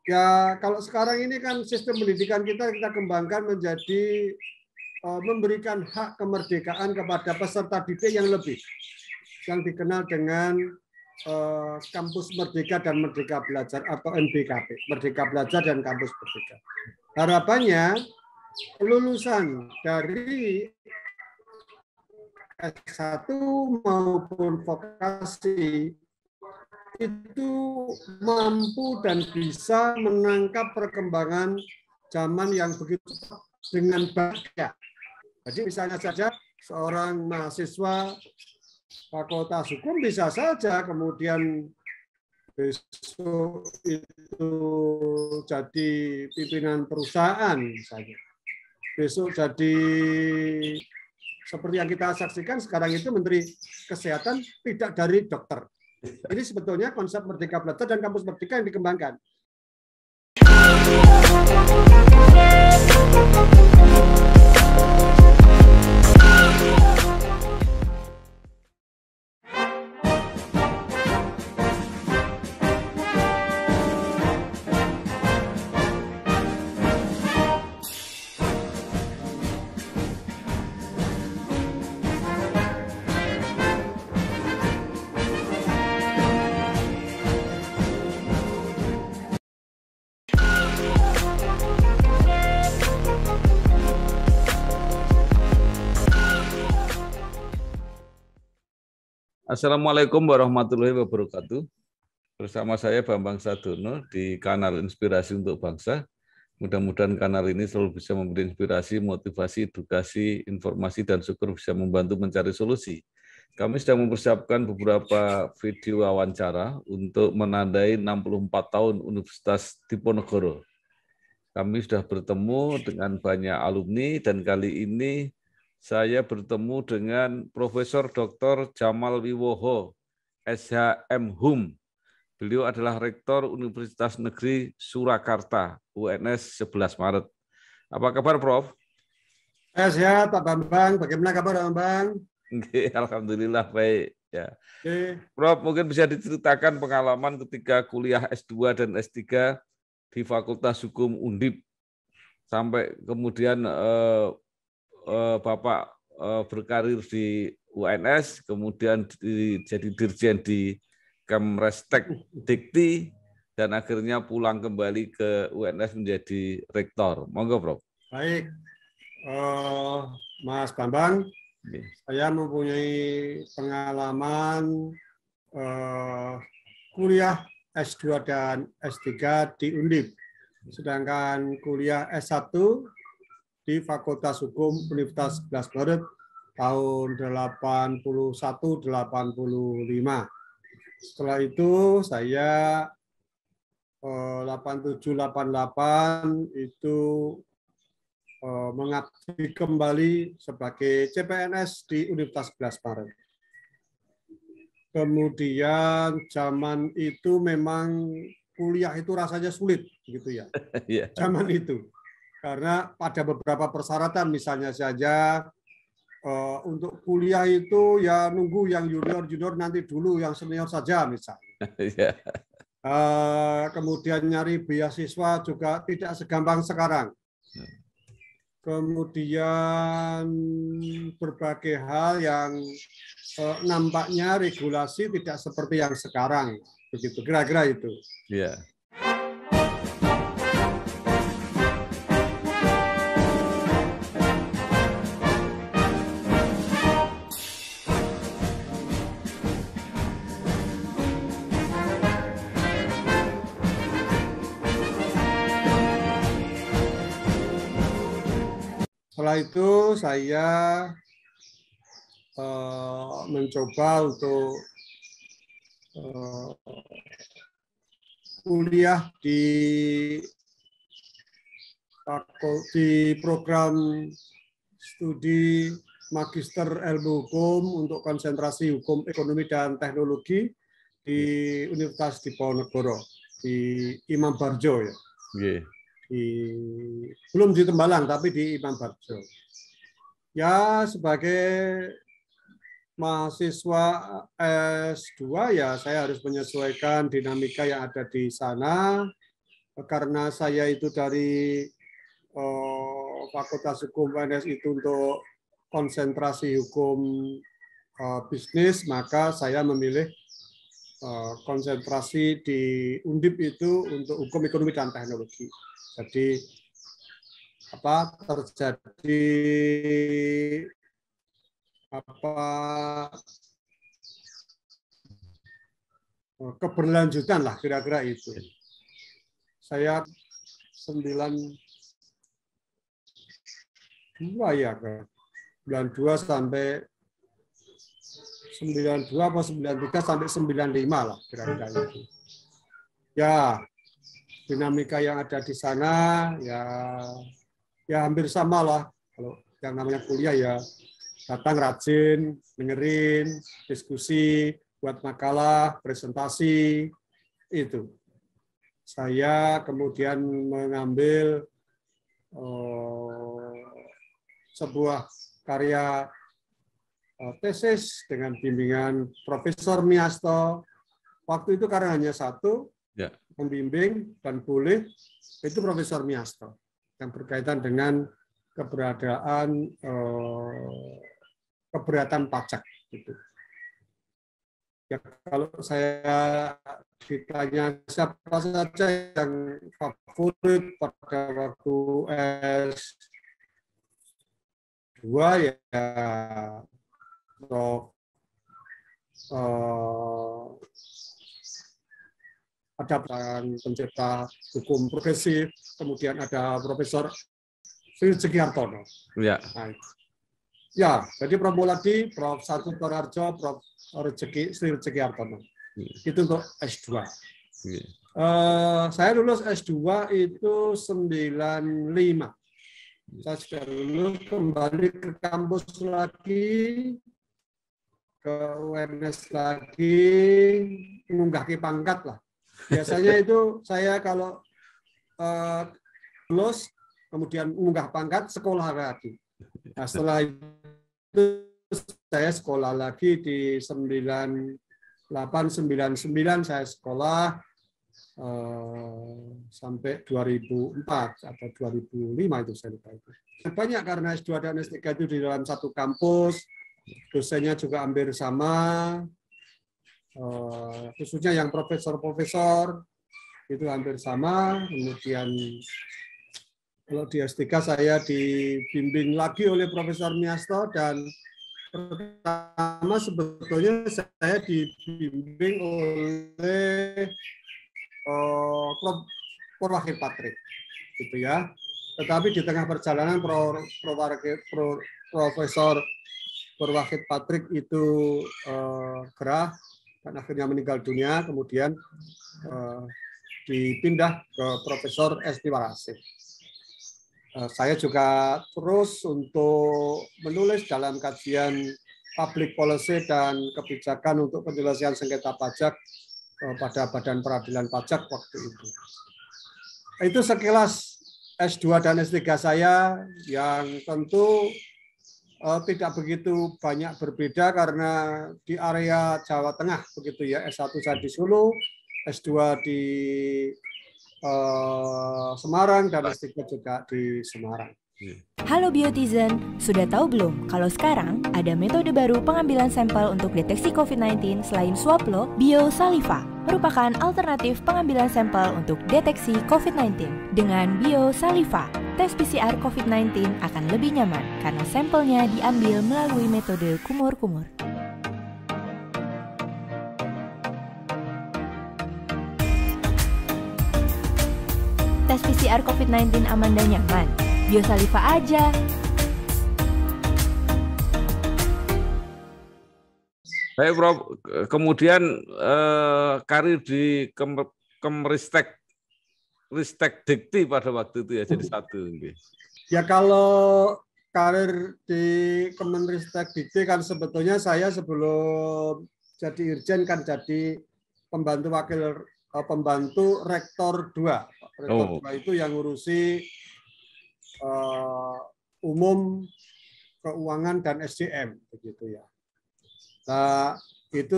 Ya, kalau sekarang ini kan sistem pendidikan kita kembangkan menjadi memberikan hak kemerdekaan kepada peserta didik yang lebih, yang dikenal dengan Kampus Merdeka dan Merdeka Belajar atau MBKB, Merdeka Belajar dan Kampus Merdeka. Harapannya lulusan dari S1 maupun vokasi itu mampu dan bisa menangkap perkembangan zaman yang begitu dengan baik. Jadi misalnya saja seorang mahasiswa Fakultas Hukum bisa saja kemudian besok itu jadi pimpinan perusahaan misalnya. Besok jadi seperti yang kita saksikan sekarang itu Menteri Kesehatan tidak dari dokter. Ini sebetulnya konsep Merdeka Belajar dan Kampus Merdeka yang dikembangkan. Assalamualaikum warahmatullahi wabarakatuh. Bersama saya Bambang Sadono di kanal Inspirasi untuk Bangsa. Mudah-mudahan kanal ini selalu bisa memberi inspirasi, motivasi, edukasi, informasi, dan syukur bisa membantu mencari solusi. Kami sedang mempersiapkan beberapa video wawancara untuk menandai 64 tahun Universitas Diponegoro. Kami sudah bertemu dengan banyak alumni dan kali ini saya bertemu dengan Profesor Dr. Jamal Wiwoho, SHM Hum. Beliau adalah Rektor Universitas Negeri Surakarta, UNS 11 Maret. Apa kabar, Prof? Sehat, Pak Bambang. Bagaimana kabar, Bambang? Alhamdulillah baik. Ya. Oke. Prof, mungkin bisa diceritakan pengalaman ketika kuliah S2 dan S3 di Fakultas Hukum Undip, sampai kemudian Bapak berkarir di UNS, kemudian jadi dirjen di Kemrestek Dikti, dan akhirnya pulang kembali ke UNS menjadi rektor. Monggo, Prof. Baik, Mas Bambang, saya mempunyai pengalaman kuliah S2 dan S3 di Undip, sedangkan kuliah S1 di Fakultas Hukum Universitas 11 Maret tahun 81-85. Setelah itu saya 87-88 itu mengabdi kembali sebagai CPNS di Universitas 11 Maret. Kemudian zaman itu memang kuliah itu rasanya sulit gitu ya. Zaman itu. Karena pada beberapa persyaratan, misalnya saja untuk kuliah itu ya nunggu yang junior nanti dulu, yang senior saja misalnya. Kemudian nyari beasiswa juga tidak segampang sekarang. Kemudian berbagai hal yang nampaknya regulasi tidak seperti yang sekarang, begitu kira-kira itu. Yeah. Setelah itu saya mencoba untuk kuliah di program studi Magister Ilmu Hukum untuk konsentrasi Hukum, Ekonomi, dan Teknologi di Universitas Diponegoro, di Imam Barjo ya. Belum di Tembalang, tapi di Imam Barjo. Ya, sebagai mahasiswa S2 ya saya harus menyesuaikan dinamika yang ada di sana. karena saya itu dari Fakultas Hukum UNS itu untuk konsentrasi hukum bisnis, maka saya memilih konsentrasi di Undip itu untuk hukum ekonomi dan teknologi. Jadi terjadi keberlanjutan lah kira-kira itu. Saya 92 sampai 92 atau 93 sampai 95 lah kira-kira itu. Ya, dinamika yang ada di sana ya hampir sama lah. Kalau yang namanya kuliah ya datang rajin, dengerin, diskusi, buat makalah, presentasi, itu. Saya kemudian mengambil sebuah karya tesis dengan bimbingan Profesor Miasto. Waktu itu karena hanya satu, pembimbing dan boleh, itu Profesor Miasto, yang berkaitan dengan keberadaan keberatan pajak. Gitu. Ya, kalau saya ditanya siapa saja yang favorit pada waktu S2 ya Prof. Ada pencipta hukum progresif, kemudian ada Profesor Sri Hartono. Ya. Nah, ya, jadi Prof. Muladi, Prof. Satu Torarjo, Prof. Sri Hartono. Itu untuk S2. Saya lulus S2 itu 95. Saya sudah lulus, kembali ke kampus lagi, ke UNS lagi, mengunggah pangkat lah. Biasanya itu saya kalau lulus, kemudian mengunggah pangkat, sekolah lagi. Nah, setelah itu saya sekolah lagi di 98-99 saya sekolah sampai 2004 atau 2005 itu saya lupa itu. Banyak karena S2 dan S3 itu di dalam satu kampus, dosennya juga hampir sama, khususnya yang profesor-profesor itu hampir sama. Kemudian kalau di S3 saya dibimbing lagi oleh Profesor Miasto, dan pertama sebetulnya saya dibimbing oleh Prof. Wahid Patrick, gitu ya. Tetapi di tengah perjalanan Profesor Wahid Patrick itu gerah dan akhirnya meninggal dunia, kemudian dipindah ke Profesor Esti Warasih. Saya juga terus untuk menulis dalam kajian public policy dan kebijakan untuk penyelesaian sengketa pajak pada Badan Peradilan Pajak waktu itu. Itu sekilas S2 dan S3 saya, yang tentu tidak begitu banyak berbeda karena di area Jawa Tengah begitu ya. S1 saya di Solo, S2 di Semarang, dan S3 juga di Semarang. Halo Biotizen, sudah tahu belum kalau sekarang ada metode baru pengambilan sampel untuk deteksi COVID-19 selain swab loh? Biosaliva merupakan alternatif pengambilan sampel untuk deteksi COVID-19. Dengan Biosaliva, tes PCR COVID-19 akan lebih nyaman karena sampelnya diambil melalui metode kumur-kumur. Tes PCR COVID-19 aman dan nyaman. Biosaliva aja. Baik, Prof. Kemudian karir di Ristek Dikti pada waktu itu ya jadi satu. Ya, kalau karir di Kemenristek Dikti kan sebetulnya saya sebelum jadi Irjen kan jadi pembantu Rektor 2. Rektor 2 itu yang ngurusi umum, keuangan, dan SDM begitu ya. Nah, itu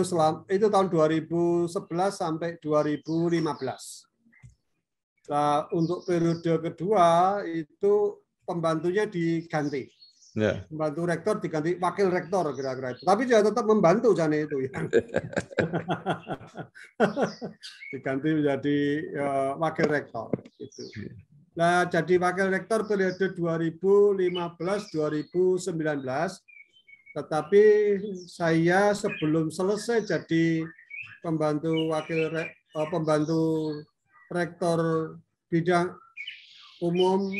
tahun 2011 sampai 2015. Nah, untuk periode kedua itu pembantunya diganti. Ya. Pembantu rektor diganti wakil rektor kira-kira itu. Tapi dia tetap membantu jane itu ya. Diganti menjadi wakil rektor gitu. Nah, jadi wakil rektor periode 2015-2019, tetapi saya sebelum selesai jadi pembantu rektor bidang umum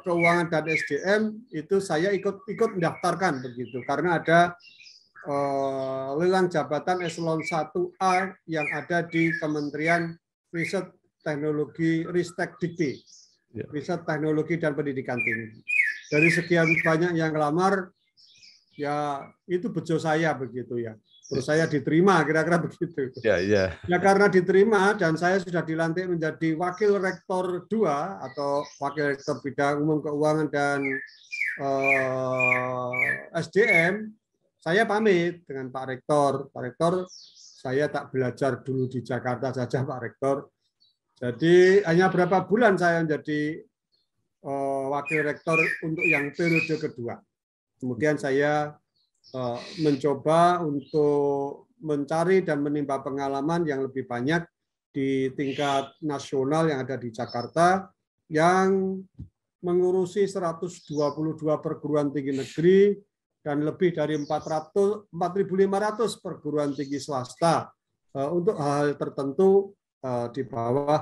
keuangan dan SDM, itu saya ikut mendaftarkan begitu karena ada lelang jabatan eselon 1A yang ada di Kementerian Riset Teknologi Ristek Dikti, Riset Teknologi dan Pendidikan Tinggi. Dari sekian banyak yang ngelamar, ya itu bejo saya begitu ya. Terus saya diterima, kira-kira begitu. Ya karena diterima dan saya sudah dilantik menjadi Wakil Rektor 2 atau Wakil Rektor Bidang Umum Keuangan dan SDM, saya pamit dengan Pak Rektor. Pak Rektor, saya tak belajar dulu di Jakarta saja, Pak Rektor. Jadi hanya berapa bulan saya menjadi Wakil Rektor untuk yang periode kedua. Kemudian saya mencoba untuk mencari dan menimba pengalaman yang lebih banyak di tingkat nasional yang ada di Jakarta, yang mengurusi 122 perguruan tinggi negeri dan lebih dari 4.500 perguruan tinggi swasta untuk hal tertentu di bawah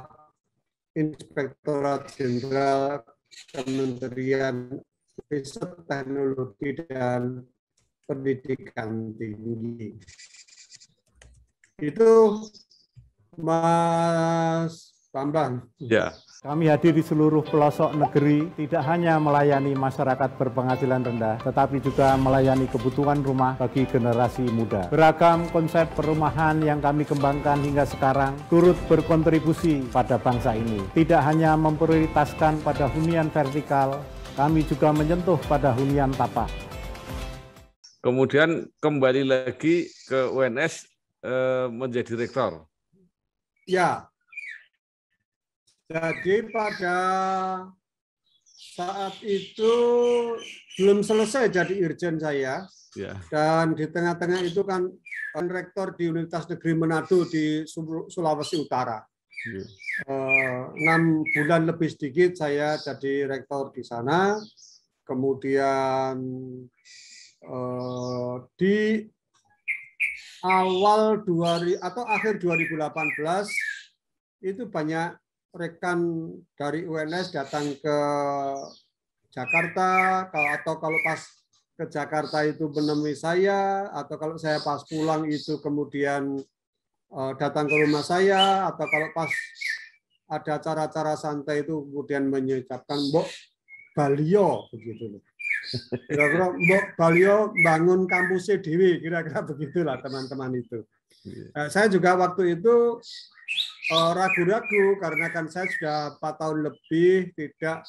Inspektorat Jenderal Kementerian Riset Teknologi dan Pendidikan Tinggi. Itu Mas Bambang. Ya. Kami hadir di seluruh pelosok negeri, tidak hanya melayani masyarakat berpenghasilan rendah, tetapi juga melayani kebutuhan rumah bagi generasi muda. Beragam konsep perumahan yang kami kembangkan hingga sekarang turut berkontribusi pada bangsa ini. Tidak hanya memprioritaskan pada hunian vertikal, kami juga menyentuh pada hunian tapak. Kemudian kembali lagi ke UNS menjadi rektor. Ya. Jadi pada saat itu belum selesai jadi irjen saya. Ya. Dan di tengah-tengah itu kan rektor di Universitas Negeri Manado di Sulawesi Utara. 6 bulan lebih sedikit saya jadi rektor di sana. Kemudian di awal atau akhir 2018 itu banyak rekan dari UNS datang ke Jakarta, atau kalau pas ke Jakarta itu menemui saya, atau kalau saya pas pulang itu kemudian datang ke rumah saya, atau kalau pas ada acara-acara santai itu kemudian mengucapkan Mbok Balio begitu. Kira-kira Mbok Balio bangun kampusnya Dewi, kira-kira begitulah teman-teman itu. Saya juga waktu itu ragu-ragu karena kan saya sudah 4 tahun lebih tidak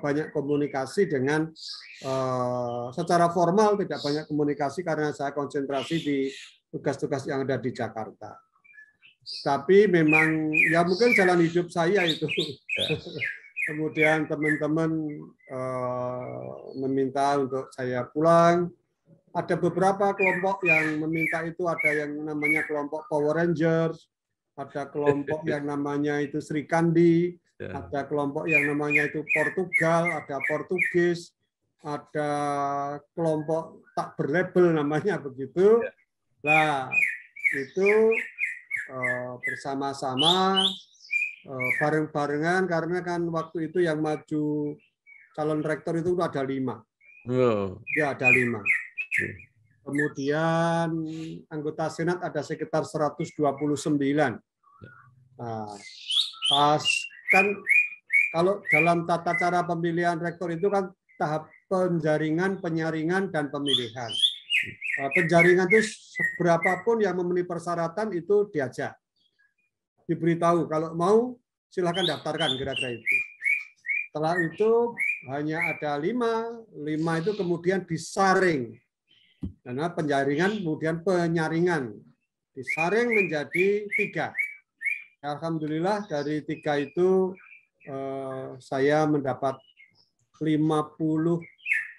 banyak komunikasi dengan secara formal, tidak banyak komunikasi karena saya konsentrasi di tugas-tugas yang ada di Jakarta. Tapi memang ya mungkin jalan hidup saya itu. Kemudian teman-teman meminta untuk saya pulang. Ada beberapa kelompok yang meminta itu, ada yang namanya kelompok Power Rangers, ada kelompok yang namanya itu Sri Kandi, ada kelompok yang namanya itu Portugal, ada Portugis, ada kelompok tak berlabel namanya begitu. Nah, itu bersama-sama bareng-barengan karena kan waktu itu yang maju calon rektor itu ada 5. Ya, ada 5. Kemudian anggota Senat ada sekitar 129. Nah, pas kan kalau dalam tata cara pemilihan rektor itu kan tahap penjaringan, penyaringan, dan pemilihan. Penjaringan itu berapapun yang memenuhi persyaratan itu diajak. Diberitahu kalau mau silakan daftarkan kira-kira itu. Setelah itu hanya ada 5 itu kemudian disaring. Karena penjaringan kemudian penyaringan disaring menjadi 3. Alhamdulillah dari 3 itu saya mendapat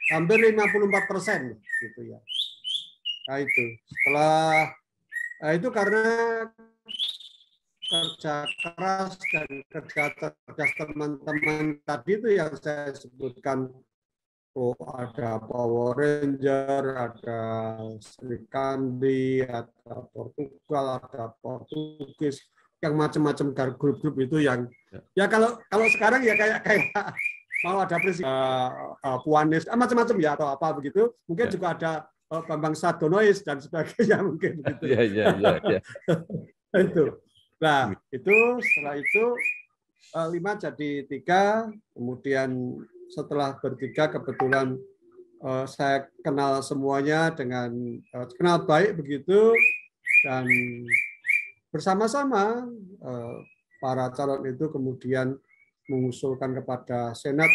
hampir 54% gitu ya. Nah itu itu karena kerja keras dan kerja cerdas teman-teman tadi itu yang saya sebutkan. Oh, ada Power Ranger, ada Sri Kandi, ada Portugal, ada Portugis, yang macam-macam dari grup-grup itu yang ya kalau sekarang ya kayak mau ada presiden Puanis macam-macam ya atau apa begitu, mungkin juga ada Bambang Sadonois dan sebagainya mungkin begitu. Ya. Itu. Nah, setelah itu 5 jadi 3, kemudian setelah bertiga kebetulan saya kenal semuanya dengan kenal baik begitu, dan bersama-sama para calon itu kemudian mengusulkan kepada Senat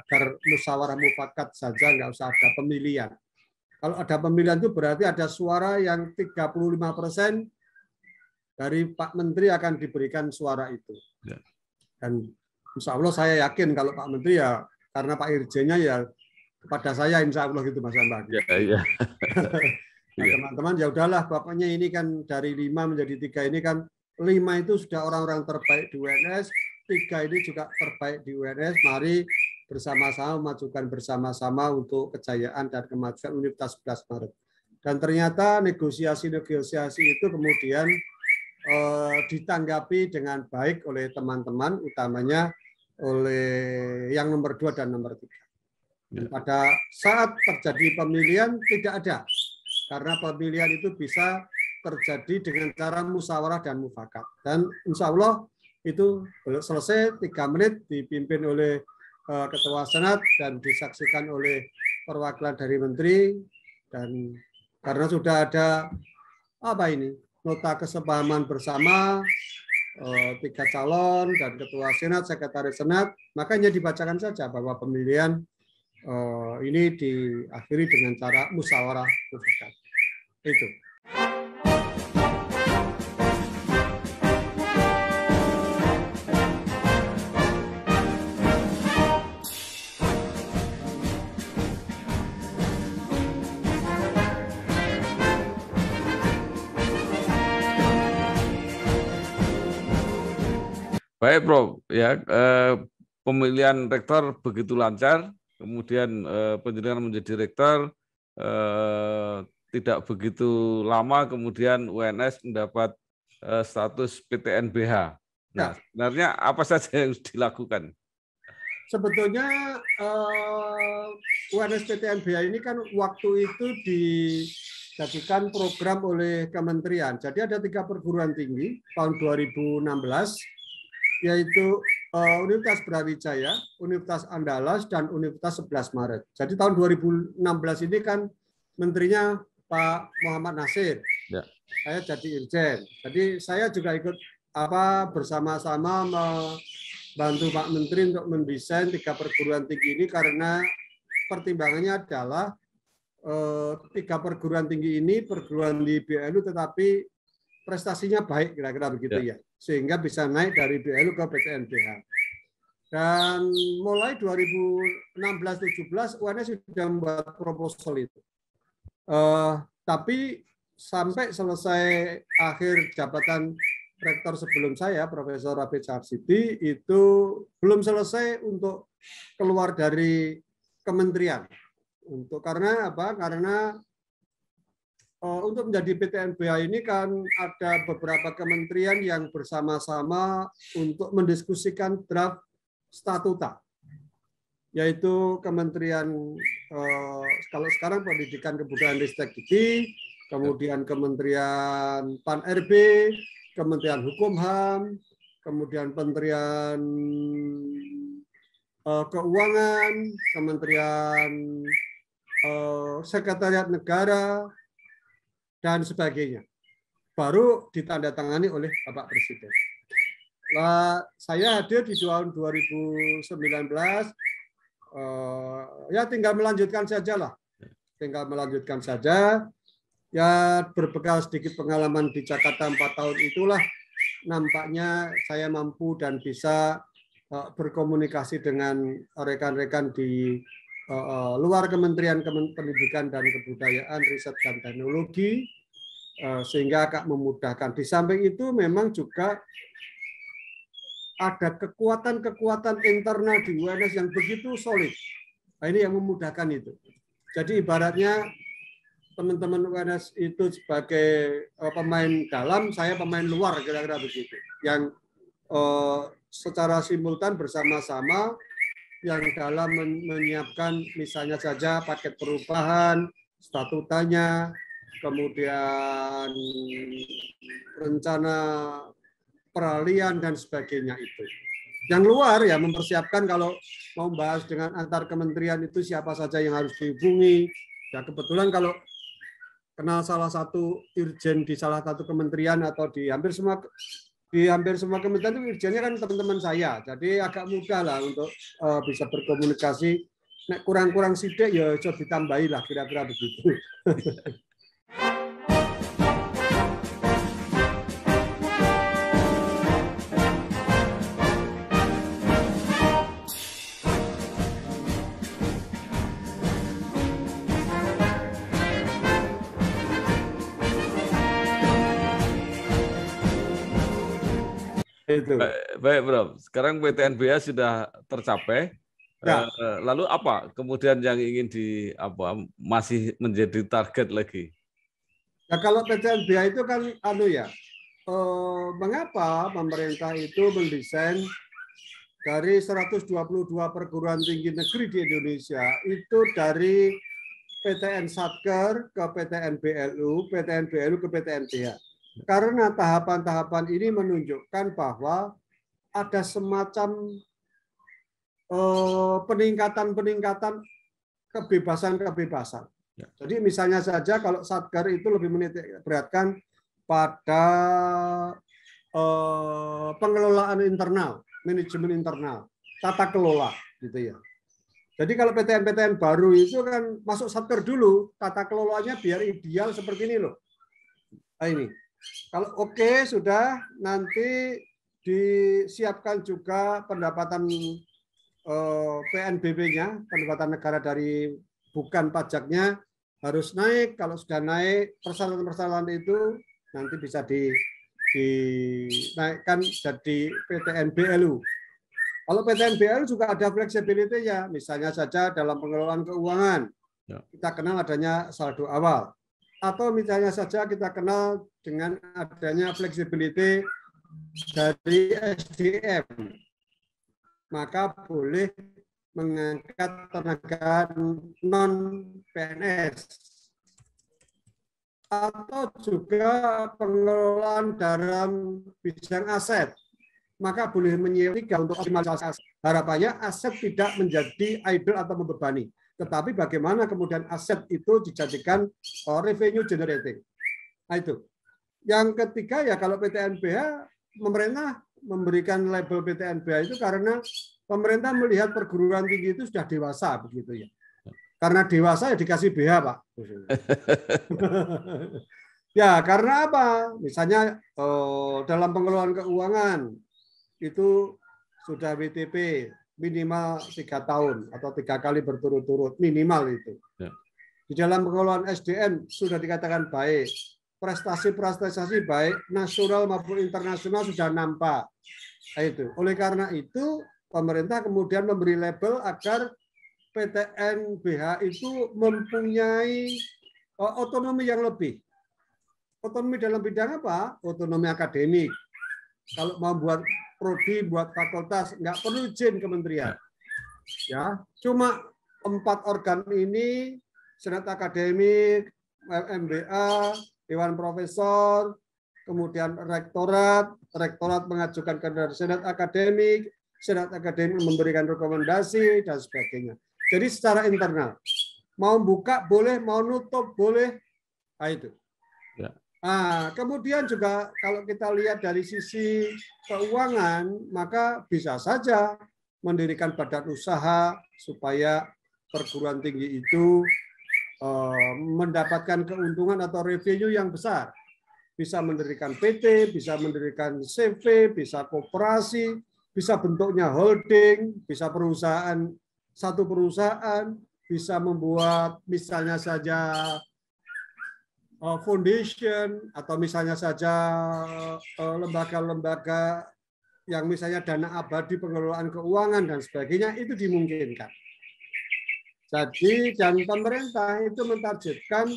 agar musyawarah mufakat saja, nggak usah ada pemilihan. Kalau ada pemilihan itu berarti ada suara yang 35% dari Pak Menteri akan diberikan suara itu. Dan insya Allah saya yakin kalau Pak Menteri ya karena Pak Irjennya ya kepada saya insya Allah gitu Mas Ambak. Iya. Nah, teman-teman ya udahlah, pokoknya ini kan dari 5 menjadi 3 ini kan 5 itu sudah orang-orang terbaik di UNS, 3 ini juga terbaik di UNS. Mari bersama-sama memajukan bersama-sama untuk kejayaan dan kemajuan Universitas 11 Maret. Dan ternyata negosiasi-negosiasi itu kemudian ditanggapi dengan baik oleh teman-teman, utamanya oleh yang nomor 2 dan nomor 3. Pada saat terjadi pemilihan tidak ada, karena pemilihan itu bisa terjadi dengan cara musyawarah dan mufakat. Dan insya Allah itu selesai 3 menit dipimpin oleh Ketua Senat dan disaksikan oleh perwakilan dari Menteri, dan karena sudah ada nota kesepahaman bersama 3 calon dan Ketua Senat, Sekretaris Senat, makanya dibacakan saja bahwa pemilihan ini diakhiri dengan cara musyawarah mufakat. Itu. Baik, Prof. Ya, pemilihan rektor begitu lancar, kemudian penjaringan menjadi rektor tidak begitu lama, kemudian UNS mendapat status PTNBH. Nah, sebenarnya apa saja yang harus dilakukan? Sebetulnya UNS PTNBH ini kan waktu itu dijadikan program oleh kementerian. Jadi ada 3 perguruan tinggi tahun 2016, yaitu Universitas Brawijaya, Universitas Andalas, dan Universitas 11 Maret. Jadi tahun 2016 ini kan menterinya Pak Muhammad Nasir. Ya. Saya jadi Irjen. Jadi saya juga ikut bersama-sama membantu Pak Menteri untuk mendesain 3 perguruan tinggi ini, karena pertimbangannya adalah 3 perguruan tinggi ini perguruan di BLU tetapi prestasinya baik, kira-kira begitu ya, sehingga bisa naik dari BLU ke PTNBH. Dan mulai 2016-17 UNS sudah membuat proposal itu. Tapi sampai selesai akhir jabatan rektor sebelum saya, Profesor Rabi Charsidi, itu belum selesai untuk keluar dari kementerian. Karena apa? Karena untuk menjadi PTNBH ini kan ada beberapa kementerian yang bersama-sama untuk mendiskusikan draft statuta, yaitu Kementerian kalau sekarang Pendidikan Kebudayaan Ristek Dikti, kemudian Kementerian Pan-RB, Kementerian Hukum HAM, kemudian Kementerian Keuangan, Kementerian Sekretariat Negara, dan sebagainya. Baru ditandatangani oleh Bapak Presiden. Saya hadir di tahun 2019, ya tinggal melanjutkan saja lah. Tinggal melanjutkan saja. Ya berbekal sedikit pengalaman di Jakarta 4 tahun itulah, nampaknya saya mampu dan bisa berkomunikasi dengan rekan-rekan di luar Kementerian Pendidikan dan Kebudayaan, Riset dan Teknologi, sehingga agak memudahkan. Di samping itu memang juga ada kekuatan-kekuatan internal di UNS yang begitu solid. Nah, ini yang memudahkan itu. Jadi ibaratnya teman-teman UNS itu sebagai pemain dalam, saya pemain luar, kira-kira begitu. Yang secara simultan bersama-sama, yang dalam menyiapkan misalnya saja paket perubahan, statutanya, kemudian rencana peralihan dan sebagainya itu. Yang luar ya mempersiapkan kalau mau bahas dengan antar kementerian itu siapa saja yang harus dihubungi. Ya kebetulan kalau kenal salah satu irjen di salah satu kementerian atau di hampir semua kementerian itu irjennya kan teman-teman saya. Jadi agak mudah lah untuk bisa berkomunikasi. Nek kurang-kurang sidik ya coba ditambahi lah kira-kira begitu. Itu. Baik, Bro. Sekarang PTNBH sudah tercapai. Ya. Lalu apa kemudian yang ingin masih menjadi target lagi? Ya kalau PTNBH itu kan mengapa pemerintah itu mendesain dari 122 perguruan tinggi negeri di Indonesia itu dari PTN Satker ke PTN BLU ke PTNBH. Karena tahapan-tahapan ini menunjukkan bahwa ada semacam peningkatan kebebasan. Ya. Jadi misalnya saja kalau Satker itu lebih menitikberatkan pada pengelolaan internal, manajemen internal, tata kelola, gitu ya. Jadi kalau PTN-PTN baru itu kan masuk Satker dulu, tata kelolanya biar ideal seperti ini loh. Nah, ini. Kalau oke, sudah, nanti disiapkan juga pendapatan PNBP-nya, pendapatan negara dari bukan pajaknya harus naik. Kalau sudah naik, persyaratan-persyaratan itu nanti bisa dinaikkan jadi PTN BLU. Kalau PTN BLU juga ada fleksibilitasnya, misalnya saja dalam pengelolaan keuangan, kita kenal adanya saldo awal. Atau misalnya saja kita kenal dengan adanya fleksibilitas dari SDM, maka boleh mengangkat tenaga non-PNS. Atau juga pengelolaan dalam bidang aset, maka boleh menyewa untuk optimalisasi aset. Harapannya aset tidak menjadi idle atau membebani. Tetapi bagaimana kemudian aset itu dijadikan revenue generating. Nah itu. Yang ketiga ya kalau PTNBH, pemerintah memberikan label PTNBH itu karena pemerintah melihat perguruan tinggi itu sudah dewasa begitu ya. Karena dewasa ya dikasih BH, Pak. Ya karena apa? Misalnya dalam pengelolaan keuangan itu sudah WTP minimal 3 tahun atau 3 kali berturut-turut minimal itu. Ya. Di dalam pengelolaan SDM sudah dikatakan baik, prestasi-prestasi baik nasional maupun internasional sudah nampak. Nah, itu. Oleh karena itu pemerintah kemudian memberi label agar PTNBH itu mempunyai otonomi yang lebih. Otonomi dalam bidang apa? Otonomi akademik. Kalau mau buat prodi, buat fakultas, nggak perlu izin kementerian. Ya, cuma 4 organ ini, Senat Akademik, MBA, Dewan Profesor, kemudian rektorat mengajukan ke Senat Akademik memberikan rekomendasi, dan sebagainya. Jadi secara internal, mau buka boleh, mau nutup boleh, nah itu. Ya. Nah, kemudian juga kalau kita lihat dari sisi keuangan, maka bisa saja mendirikan badan usaha supaya perguruan tinggi itu mendapatkan keuntungan atau revenue yang besar. bisa mendirikan PT, bisa mendirikan CV, bisa koperasi, bisa bentuknya holding, bisa perusahaan, satu perusahaan, bisa membuat misalnya saja foundation, atau misalnya saja lembaga-lembaga yang misalnya dana abadi pengelolaan keuangan dan sebagainya, itu dimungkinkan. Jadi, dan pemerintah itu mentargetkan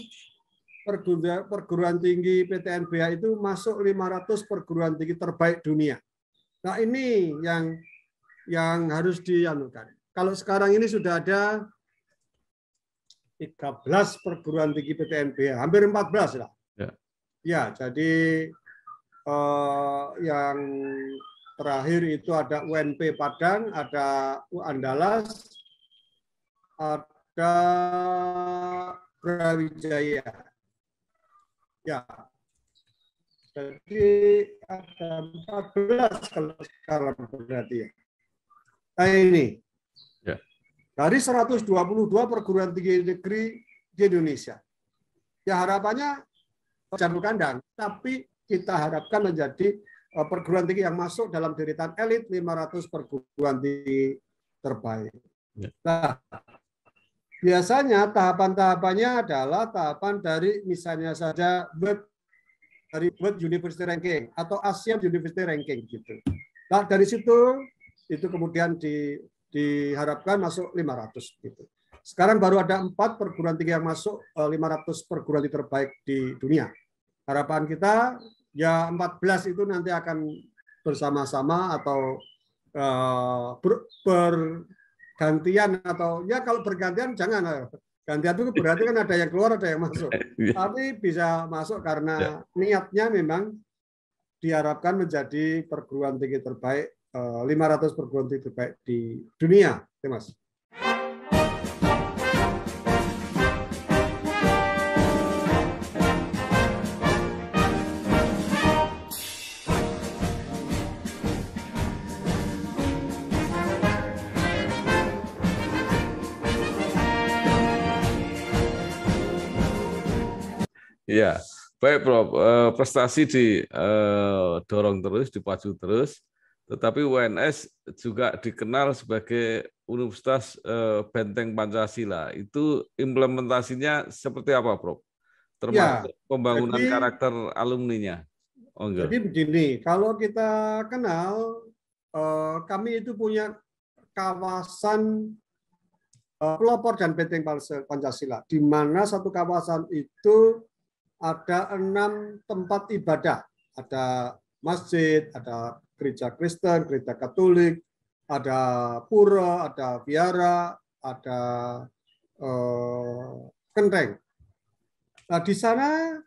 perguruan tinggi PTNBH itu masuk 500 perguruan tinggi terbaik dunia. Nah, ini yang harus dianukan. Kalau sekarang ini sudah ada 13 perguruan tinggi PTNBH, hampir 14 lah. Ya, jadi yang terakhir itu ada UNP Padang, ada Andalas, ada Brawijaya. Ya, jadi ada 14 kalau sekarang berarti ya. Nah ini, dari 122 perguruan tinggi negeri di Indonesia. Ya harapannya jangan kandang, tapi kita harapkan menjadi perguruan tinggi yang masuk dalam deretan elit 500 perguruan tinggi terbaik. Nah, biasanya tahapan-tahapannya adalah tahapan dari misalnya saja World University Ranking atau Asian University Ranking gitu. Nah, dari situ itu kemudian diharapkan masuk 500 gitu. Sekarang baru ada 4 perguruan tinggi yang masuk 500 perguruan tinggi terbaik di dunia. Harapan kita ya 14 itu nanti akan bersama-sama atau bergantian, atau ya kalau bergantian jangan, gantian itu berarti kan ada yang keluar ada yang masuk. Tapi bisa masuk karena niatnya memang diharapkan menjadi perguruan tinggi terbaik, 500 perguruan tinggi terbaik di dunia, Mas. Ya, baik Prof. Prestasi didorong terus, dipacu terus, tetapi UNS juga dikenal sebagai Universitas Benteng Pancasila. Itu implementasinya seperti apa, Prof? Termasuk pembangunan karakter alumninya. Jadi begini, kalau kita kenal, kami itu punya kawasan pelopor dan benteng Pancasila, di mana satu kawasan itu ada 6 tempat ibadah. Ada masjid, ada gereja Kristen, gereja Katolik, ada pura, ada vihara, ada kelenteng. Nah, di sana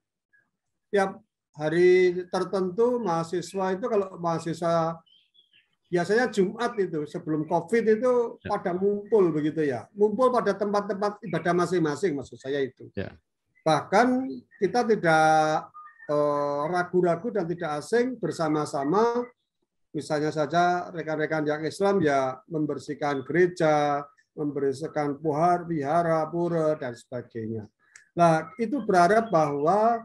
tiap hari tertentu mahasiswa itu, kalau mahasiswa biasanya Jumat itu sebelum COVID itu pada ngumpul begitu ya. Ngumpul pada tempat-tempat ibadah masing-masing, maksud saya itu. Bahkan kita tidak ragu-ragu dan tidak asing bersama-sama, misalnya saja rekan-rekan yang Islam ya membersihkan gereja, membersihkan vihara, pura, dan sebagainya. Nah, itu berharap bahwa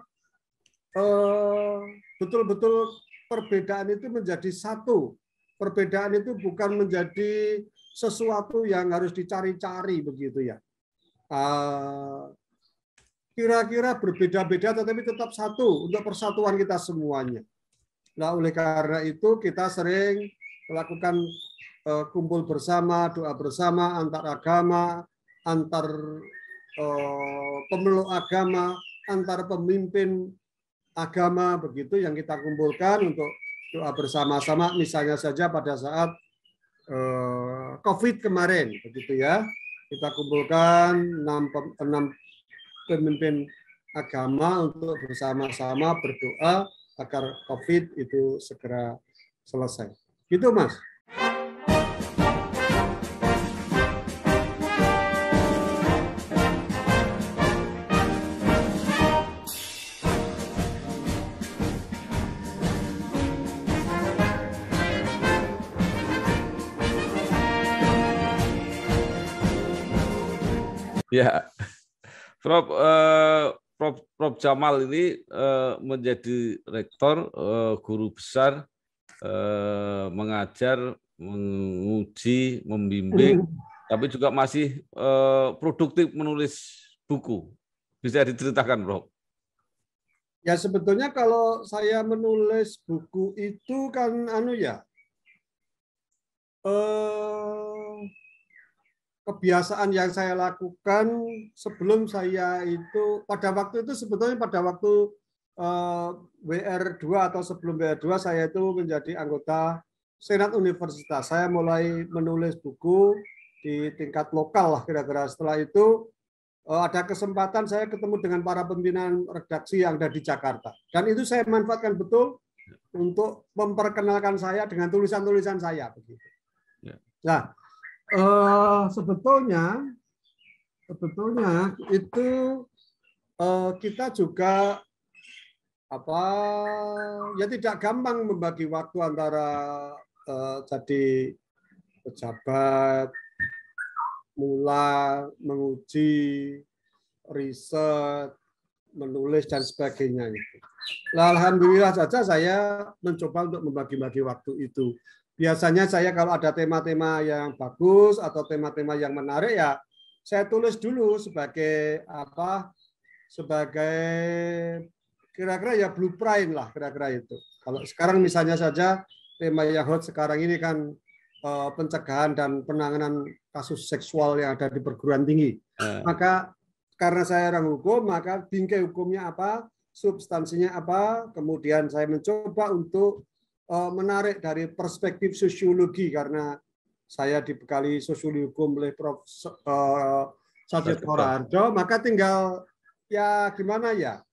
betul-betul perbedaan itu menjadi satu. Perbedaan itu bukan menjadi sesuatu yang harus dicari-cari begitu ya. Kira-kira berbeda-beda tetapi tetap satu untuk persatuan kita semuanya. Nah, oleh karena itu kita sering melakukan kumpul bersama, doa bersama antar agama, antar pemeluk agama, antar pemimpin agama, begitu yang kita kumpulkan untuk doa bersama-sama, misalnya saja pada saat COVID kemarin, begitu ya. Kita kumpulkan 6 pemimpin agama untuk bersama-sama berdoa agar COVID itu segera selesai. Gitu, Mas. Ya, Prof, Prof. Jamal ini menjadi rektor, guru besar, mengajar, menguji, membimbing, tapi juga masih produktif menulis buku. Bisa diceritakan, Prof? Ya sebetulnya kalau saya menulis buku itu kan kebiasaan yang saya lakukan sebelum saya itu pada waktu itu sebetulnya pada waktu WR2 atau sebelum WR2 saya itu menjadi anggota Senat Universitas. Saya mulai menulis buku di tingkat lokal lah kira-kira. Setelah itu ada kesempatan saya ketemu dengan para pimpinan redaksi yang ada di Jakarta. Dan itu saya manfaatkan betul untuk memperkenalkan saya dengan tulisan-tulisan saya begitu. Nah, sebetulnya itu kita juga ya tidak gampang membagi waktu antara jadi pejabat, menguji, riset, menulis dan sebagainya itu. Alhamdulillah saja saya mencoba untuk membagi-bagi waktu itu. Biasanya saya kalau ada tema-tema yang bagus atau tema-tema yang menarik ya saya tulis dulu sebagai kira-kira ya blueprint lah kira-kira itu. Kalau sekarang misalnya saja tema yang hot sekarang ini kan pencegahan dan penanganan kasus seksual yang ada di perguruan tinggi. Maka karena saya orang hukum maka bingkai hukumnya apa, substansinya apa, kemudian saya mencoba untuk menarik dari perspektif sosiologi karena saya dibekali sosiologi hukum oleh Prof. Sajid Horaharjo, maka tinggal ya gimana ya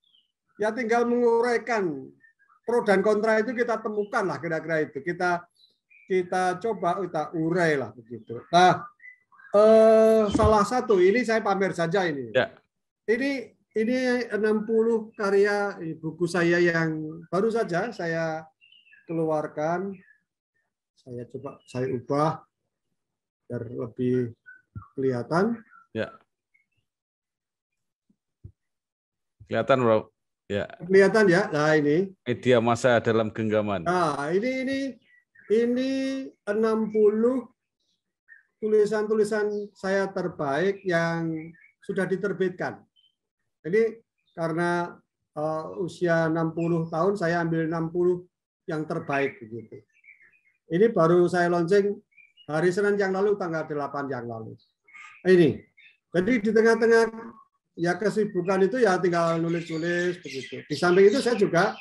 tinggal menguraikan pro dan kontra itu kita temukan lah kira-kira itu kita coba kita urai lah begitu. Nah salah satu ini saya pamer saja ini. Ya. Ini 60 karya buku saya yang baru saja saya keluarkan, saya ubah biar lebih kelihatan. Ya. Kelihatan, Bro. Ya. Kelihatan ya. Nah, ini media massa dalam genggaman. Nah, ini 60 tulisan-tulisan saya terbaik yang sudah diterbitkan. Jadi karena usia 60 tahun saya ambil 60 yang terbaik begitu. Ini baru saya launching hari Senin yang lalu tanggal 8 yang lalu. Ini. Jadi di tengah-tengah ya kesibukan itu ya tinggal nulis-nulis begitu. Di samping itu saya juga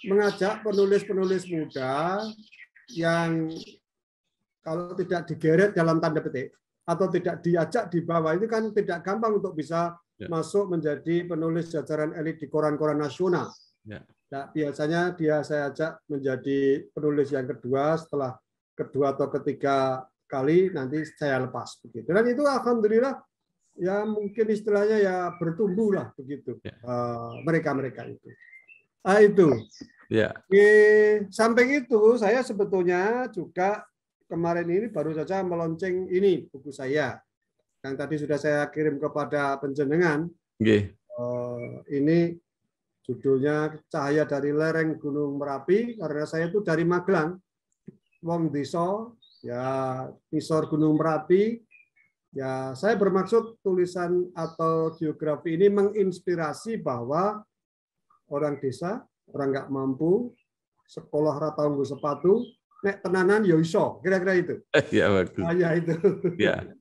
mengajak penulis-penulis muda yang kalau tidak digeret dalam tanda petik atau tidak diajak di bawah itu kan tidak gampang untuk bisa masuk menjadi penulis jajaran elit di koran-koran nasional. Nah, biasanya saya ajak menjadi penulis yang kedua, setelah kedua atau ketiga kali nanti saya lepas begitu. Dan itu alhamdulillah ya mungkin istilahnya ya bertumbuh lah begitu mereka itu. Itu. Ya. Di samping itu saya sebetulnya juga kemarin ini baru saja meluncing ini buku saya yang tadi sudah saya kirim kepada penjenengan. Ini judulnya Cahaya dari Lereng Gunung Merapi karena saya itu dari Magelang, wong desa, ya ngisor Gunung Merapi. Ya, saya bermaksud tulisan atau geografi ini menginspirasi bahwa orang desa, orang nggak mampu, sekolah rata nggo sepatu, nek tenanan ya iso, kira-kira itu. Ya, bagus. Ya itu. Ya.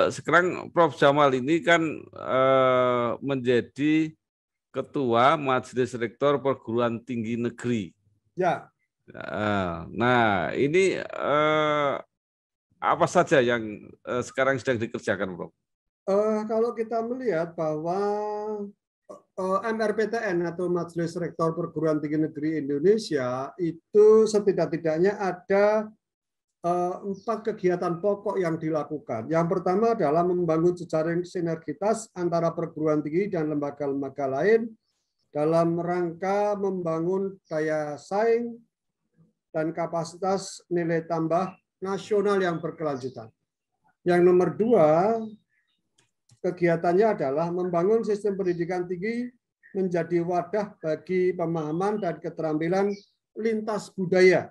Sekarang Prof. Jamal ini kan menjadi Ketua Majelis Rektor Perguruan Tinggi Negeri. Ya. Nah, ini apa saja yang sekarang sedang dikerjakan, Prof? Kalau kita melihat bahwa MRPTN atau Majelis Rektor Perguruan Tinggi Negeri Indonesia itu setidak-tidaknya ada 4 kegiatan pokok yang dilakukan. Yang pertama adalah membangun jejaring sinergitas antara perguruan tinggi dan lembaga-lembaga lain dalam rangka membangun daya saing dan kapasitas nilai tambah nasional yang berkelanjutan. Yang nomor 2, kegiatannya adalah membangun sistem pendidikan tinggi menjadi wadah bagi pemahaman dan keterampilan lintas budaya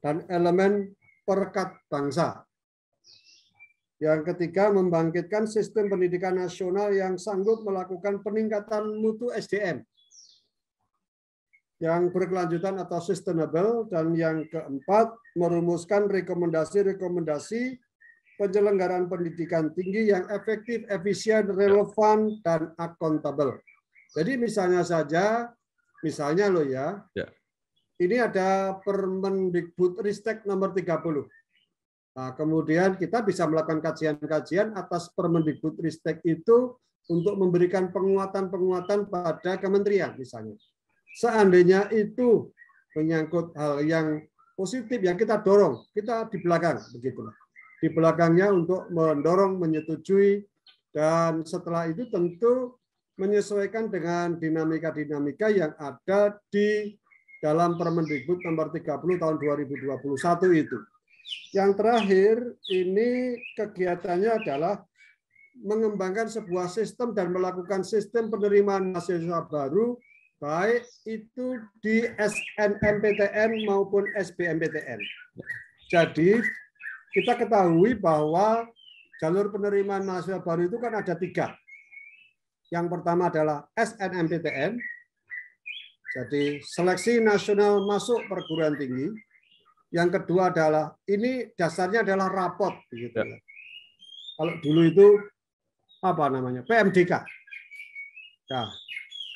dan elemen perekat bangsa. Yang ketiga, membangkitkan sistem pendidikan nasional yang sanggup melakukan peningkatan mutu SDM yang berkelanjutan atau sustainable. Dan yang keempat, merumuskan rekomendasi-rekomendasi penyelenggaraan pendidikan tinggi yang efektif, efisien, relevan, dan akuntabel. Jadi misalnya saja, misalnya loh ya, ini ada Permendikbudristek nomor 30. Nah, kemudian kita bisa melakukan kajian-kajian atas Permendikbudristek itu untuk memberikan penguatan-penguatan pada kementerian misalnya. Seandainya itu menyangkut hal yang positif yang kita dorong, kita di belakang begitulah. Di belakangnya untuk mendorong, menyetujui, dan setelah itu tentu menyesuaikan dengan dinamika-dinamika yang ada di dalam Permendikbud nomor 30 tahun 2021 itu. Yang terakhir, ini kegiatannya adalah mengembangkan sebuah sistem dan melakukan sistem penerimaan mahasiswa baru, baik itu di SNMPTN maupun SBMPTN. Jadi, kita ketahui bahwa jalur penerimaan mahasiswa baru itu kan ada 3. Yang pertama adalah SNMPTN, jadi seleksi nasional masuk perguruan tinggi. Yang kedua adalah, ini dasarnya adalah rapot. Begitu. Ya. Kalau dulu itu apa namanya? PMDK. Nah,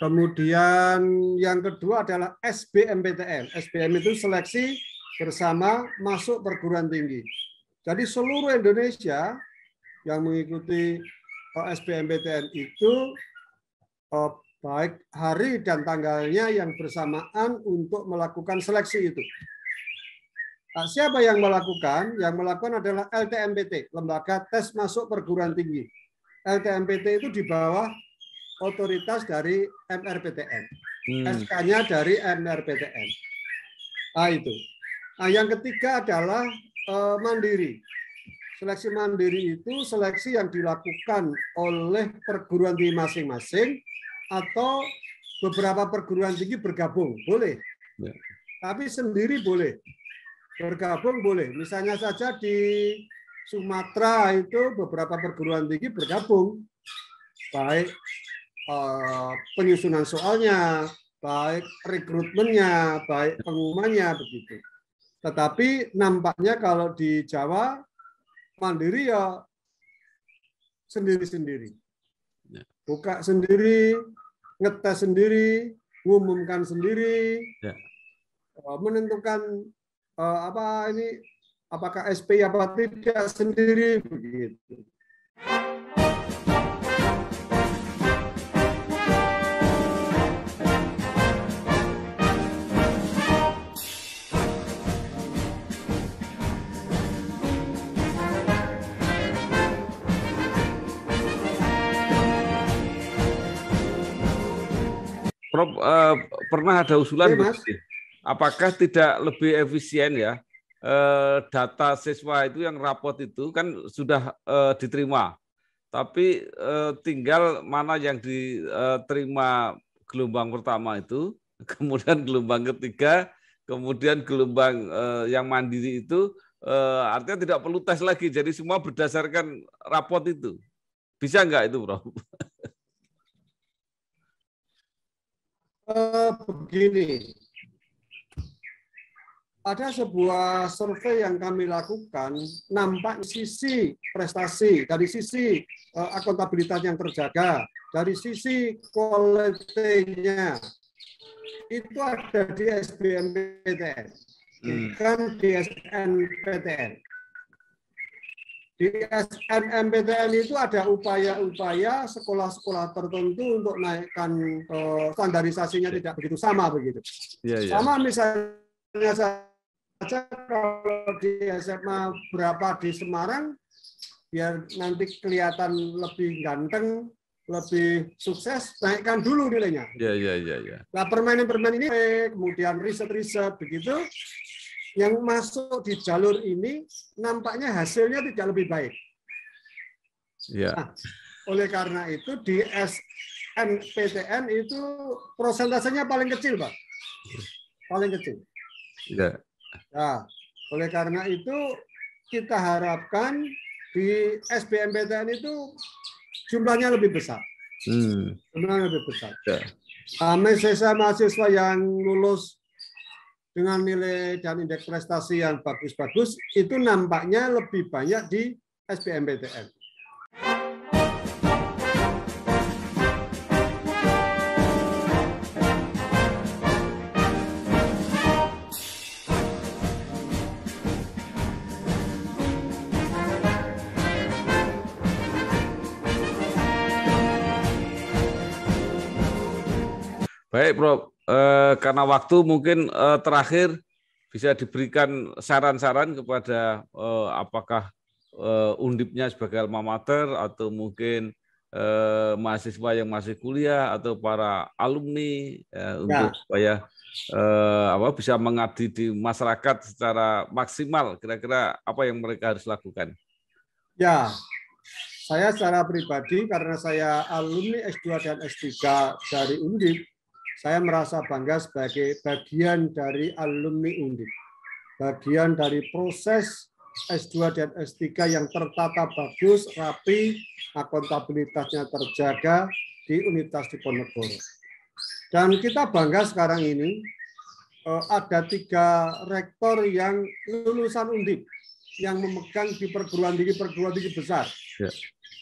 kemudian yang kedua adalah SBMPTN. SBM itu seleksi bersama masuk perguruan tinggi. Jadi seluruh Indonesia yang mengikuti SBMPTN itu baik hari dan tanggalnya yang bersamaan untuk melakukan seleksi itu. Nah, siapa yang melakukan? Yang melakukan adalah LTMPT, Lembaga Tes Masuk Perguruan Tinggi. LTMPT itu di bawah otoritas dari MRPTN. SK-nya dari MRPTN. Nah, itu. Nah, yang ketiga adalah mandiri. Seleksi mandiri itu seleksi yang dilakukan oleh perguruan tinggi masing-masing atau beberapa perguruan tinggi bergabung, boleh. Ya. Tapi sendiri boleh. Bergabung boleh. Misalnya saja di Sumatera itu beberapa perguruan tinggi bergabung. Baik penyusunan soalnya, baik rekrutmennya, baik pengumumannya, begitu. Tetapi nampaknya kalau di Jawa, mandiri ya sendiri-sendiri. Buka sendiri, ngetes sendiri, ngumumkan sendiri, menentukan apakah SP apa tidak sendiri, begitu. Prof, pernah ada usulan, apakah tidak lebih efisien ya data siswa itu yang rapot itu kan sudah diterima, tapi tinggal mana yang diterima gelombang pertama itu, kemudian gelombang ketiga, kemudian gelombang yang mandiri itu artinya tidak perlu tes lagi, jadi semua berdasarkan rapot itu. Bisa nggak itu, Prof? Begini, ada sebuah survei yang kami lakukan, nampak sisi prestasi, dari sisi akuntabilitas yang terjaga, dari sisi kualitinya, itu ada di SBMPTN, bukan di SNMPTN. Di SNMPTN itu ada upaya-upaya sekolah-sekolah tertentu untuk naikkan standarisasinya tidak begitu sama begitu. Sama misalnya saja kalau di SMA berapa di Semarang, biar nanti kelihatan lebih ganteng, lebih sukses, naikkan dulu nilainya. Ya. Nah, permainan-permainan ini, kemudian riset-riset begitu, yang masuk di jalur ini nampaknya hasilnya tidak lebih baik. Ya. Nah, oleh karena itu di SNPTN itu prosentasenya paling kecil, Pak. Paling kecil. Ya. Nah, oleh karena itu kita harapkan di SBMPTN itu jumlahnya lebih besar. Jumlahnya lebih besar. Ya. Mahasiswa yang lulus dengan nilai dan indeks prestasi yang bagus-bagus itu nampaknya lebih banyak di SBMPTN. Baik, Prof. Karena waktu mungkin terakhir bisa diberikan saran-saran kepada apakah Undipnya sebagai alma mater atau mungkin mahasiswa yang masih kuliah atau para alumni untuk supaya bisa mengabdi di masyarakat secara maksimal. Kira-kira apa yang mereka harus lakukan? Ya, saya secara pribadi karena saya alumni S2 dan S3 dari Undip, saya merasa bangga sebagai bagian dari alumni Undip. Bagian dari proses S2 dan S3 yang tertata bagus, rapi, akuntabilitasnya terjaga di Universitas Diponegoro. Dan kita bangga sekarang ini ada 3 rektor yang lulusan Undip yang memegang di perguruan tinggi besar. Ya.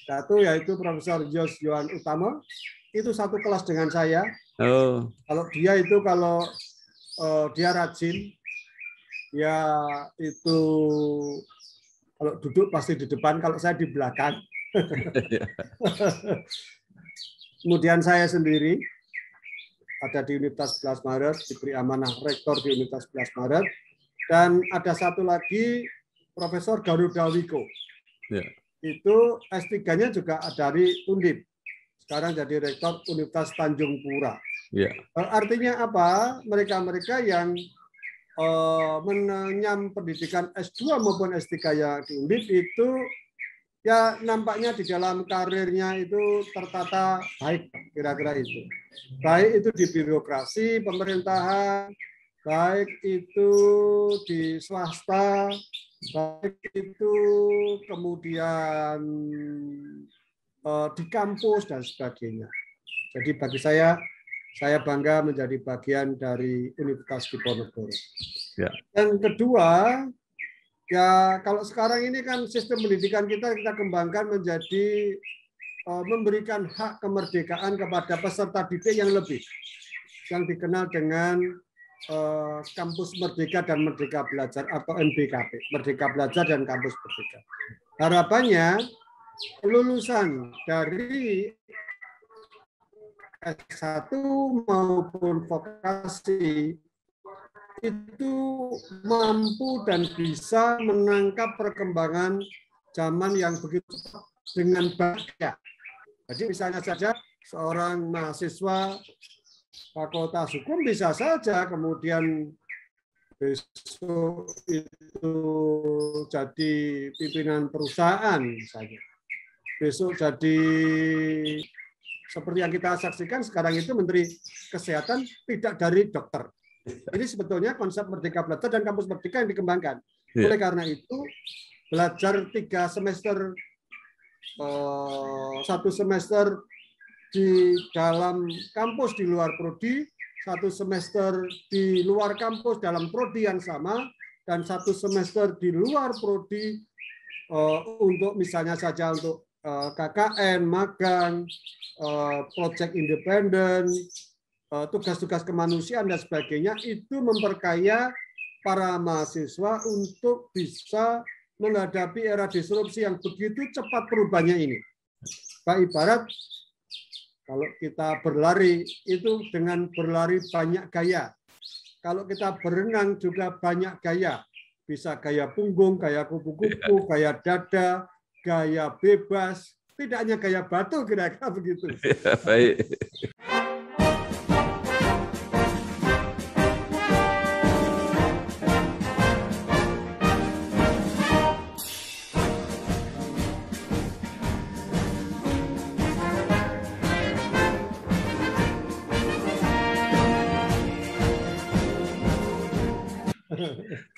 Satu yaitu Profesor Yos Yohan Utama, itu satu kelas dengan saya. Kalau dia rajin, ya itu kalau duduk pasti di depan, kalau saya di belakang. Kemudian saya sendiri ada di Universitas 11 Maret, diberi amanah rektor di Universitas 11 Maret, dan ada satu lagi Profesor Garuda Wiko. Ya. Itu S3-nya juga dari Undip. Sekarang jadi rektor Universitas Tanjung Pura. Ya. Artinya apa? Mereka-mereka yang menyam pendidikan S2 maupun S3 yang di Undip itu ya nampaknya di dalam karirnya itu tertata baik, kira-kira itu. Baik itu di birokrasi, pemerintahan, baik itu di swasta, baik itu kemudian di kampus dan sebagainya. Jadi bagi saya bangga menjadi bagian dari Universitas Diponegoro. Ya. Yang kedua, ya kalau sekarang ini kan sistem pendidikan kita kembangkan menjadi memberikan hak kemerdekaan kepada peserta didik yang lebih, yang dikenal dengan Kampus Merdeka dan Merdeka Belajar atau MBKB, Merdeka Belajar dan Kampus Merdeka. Harapannya lulusan dari S1 maupun vokasi itu mampu dan bisa menangkap perkembangan zaman yang begitu cepat dengan baik. Jadi misalnya saja seorang mahasiswa Fakultas Hukum bisa saja kemudian besok itu jadi pimpinan perusahaan misalnya. Besok jadi seperti yang kita saksikan sekarang itu Menteri Kesehatan tidak dari dokter. Ini sebetulnya konsep Merdeka Belajar dan Kampus Merdeka yang dikembangkan. Oleh karena itu, belajar 3 semester, 1 semester di dalam kampus di luar prodi, 1 semester di luar kampus dalam prodi yang sama, dan 1 semester di luar prodi untuk misalnya saja untuk KKN, magang, proyek independen, tugas-tugas kemanusiaan dan sebagainya, itu memperkaya para mahasiswa untuk bisa menghadapi era disrupsi yang begitu cepat perubahannya ini. Pak, ibarat kalau kita berlari itu dengan berlari banyak gaya. kalau kita berenang juga banyak gaya. Bisa gaya punggung, gaya kupu-kupu, gaya dada, gaya bebas. Tidak hanya gaya batu, kira-kira begitu. Ya, baik.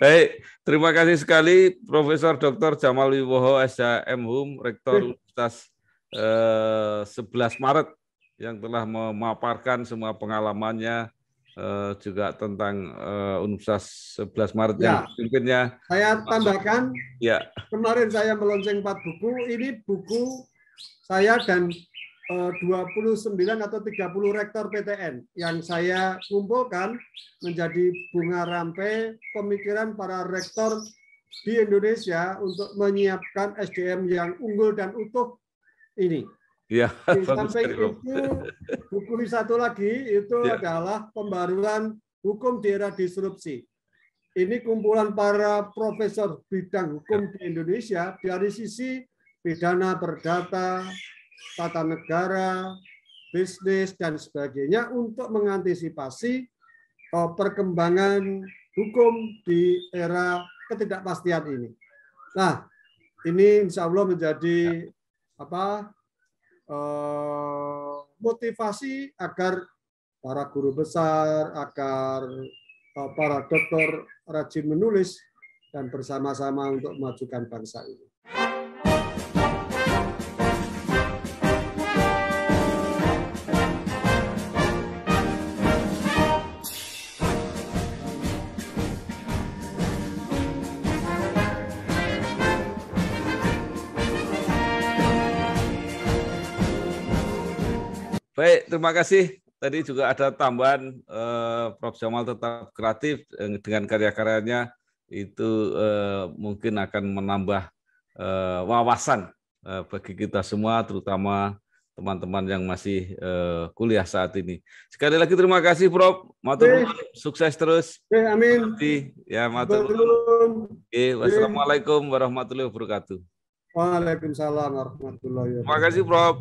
Baik, terima kasih sekali Profesor Dr. Jamal Wibowo, SHM Rektor Universitas 11 Maret yang telah memaparkan semua pengalamannya juga tentang Universitas 11 Maret yang dipimpinnya. Saya tambahkan, ya. Kemarin saya melonceng 4 buku, ini buku saya dan 29 atau 30 rektor PTN yang saya kumpulkan menjadi bunga rampai pemikiran para rektor di Indonesia untuk menyiapkan SDM yang unggul dan utuh ini. Ya, di samping itu, buku satu lagi itu adalah pembaruan hukum di era disrupsi. Ini kumpulan para profesor bidang hukum di Indonesia dari sisi pidana perdata, tata negara, bisnis, dan sebagainya untuk mengantisipasi perkembangan hukum di era ketidakpastian ini. Nah, ini insya Allah menjadi motivasi agar para guru besar, agar para dokter rajin menulis dan bersama-sama untuk memajukan bangsa ini. Baik, terima kasih. Tadi juga ada tambahan Prof. Jamal tetap kreatif dengan karya-karyanya itu mungkin akan menambah wawasan bagi kita semua, terutama teman-teman yang masih kuliah saat ini. Sekali lagi terima kasih, Prof. Matur nuwun, sukses terus. Amin. Ya, matur nuwun. Wassalamualaikum warahmatullahi wabarakatuh. Waalaikumsalam warahmatullahi wabarakatuh. Terima kasih, Prof.